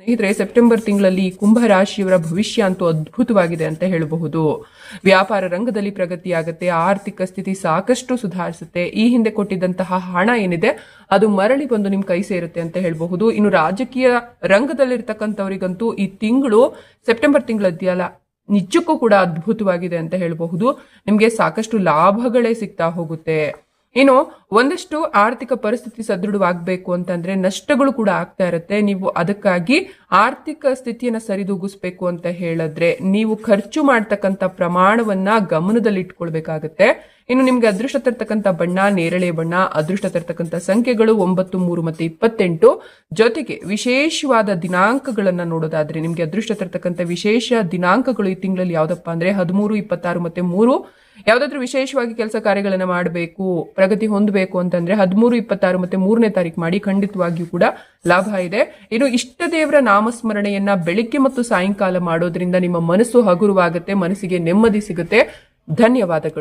ಸ್ನೇಹಿತರೆ, ಸೆಪ್ಟೆಂಬರ್ ತಿಂಗಳಲ್ಲಿ ಕುಂಭ ರಾಶಿಯವರ ಭವಿಷ್ಯ ಅಂತೂ ಅದ್ಭುತವಾಗಿದೆ ಅಂತ ಹೇಳಬಹುದು. ವ್ಯಾಪಾರ ರಂಗದಲ್ಲಿ ಪ್ರಗತಿಯಾಗುತ್ತೆ, ಆರ್ಥಿಕ ಸ್ಥಿತಿ ಸಾಕಷ್ಟು ಸುಧಾರಿಸುತ್ತೆ. ಈ ಹಿಂದೆ ಕೊಟ್ಟಿದ್ದಂತಹ ಹಣ ಏನಿದೆ ಅದು ಮರಳಿ ಬಂದು ನಿಮ್ ಕೈ ಸೇರುತ್ತೆ ಅಂತ ಹೇಳಬಹುದು. ಇನ್ನು ರಾಜಕೀಯ ರಂಗದಲ್ಲಿರ್ತಕ್ಕಂಥವರಿಗಂತೂ ಈ ತಿಂಗಳು, ಸೆಪ್ಟೆಂಬರ್ ತಿಂಗಳದ್ಯಲ್ಲ, ನಿಜಕ್ಕೂ ಕೂಡ ಅದ್ಭುತವಾಗಿದೆ ಅಂತ ಹೇಳಬಹುದು. ನಿಮ್ಗೆ ಸಾಕಷ್ಟು ಲಾಭಗಳೇ ಸಿಗ್ತಾ ಹೋಗುತ್ತೆ. ಇನ್ನು ಒಂದಷ್ಟು ಆರ್ಥಿಕ ಪರಿಸ್ಥಿತಿ ಸದೃಢವಾಗಬೇಕು ಅಂತಂದ್ರೆ ನಷ್ಟಗಳು ಕೂಡ ಆಗ್ತಾ ಇರುತ್ತೆ. ನೀವು ಅದಕ್ಕಾಗಿ ಆರ್ಥಿಕ ಸ್ಥಿತಿಯನ್ನ ಸರಿದೂಗಿಸ್ಬೇಕು ಅಂತ ಹೇಳಿದ್ರೆ ನೀವು ಖರ್ಚು ಮಾಡ್ತಕ್ಕಂಥ ಪ್ರಮಾಣವನ್ನ ಗಮನದಲ್ಲಿ ಇಟ್ಕೊಳ್ಬೇಕಾಗತ್ತೆ. ಇನ್ನು ನಿಮ್ಗೆ ಅದೃಷ್ಟ ತರ್ತಕ್ಕಂಥ ಬಣ್ಣ ನೇರಳೆ ಬಣ್ಣ, ಅದೃಷ್ಟ ತರ್ತಕ್ಕಂಥ ಸಂಖ್ಯೆಗಳು 9, 3 ಮತ್ತೆ 28. ಜೊತೆಗೆ ವಿಶೇಷವಾದ ದಿನಾಂಕಗಳನ್ನ ನೋಡೋದಾದ್ರೆ ನಿಮ್ಗೆ ಅದೃಷ್ಟ ತರ್ತಕ್ಕಂಥ ವಿಶೇಷ ದಿನಾಂಕಗಳು ಈ ತಿಂಗಳಲ್ಲಿ ಯಾವ್ದಪ್ಪ ಅಂದ್ರೆ 13, 26 ಮತ್ತೆ 3. ಯಾವ್ದಾದ್ರು ವಿಶೇಷವಾಗಿ ಕೆಲಸ ಕಾರ್ಯಗಳನ್ನ ಮಾಡಬೇಕು, ಪ್ರಗತಿ ಹೊಂದಬೇಕು ಅಂತಂದ್ರೆ 13, 26 ಮತ್ತೆ 3ನೇ ತಾರೀಕು ಮಾಡಿ, ಖಂಡಿತವಾಗಿಯೂ ಕೂಡ ಲಾಭ ಇದೆ. ಇನ್ನು ಇಷ್ಟ ದೇವರ ನಾಮಸ್ಮರಣೆಯನ್ನ ಬೆಳಿಗ್ಗೆ ಮತ್ತು ಸಾಯಂಕಾಲ ಮಾಡೋದ್ರಿಂದ ನಿಮ್ಮ ಮನಸ್ಸು ಹಗುರವಾಗುತ್ತೆ, ಮನಸ್ಸಿಗೆ ನೆಮ್ಮದಿ ಸಿಗುತ್ತೆ. ಧನ್ಯವಾದಗಳು.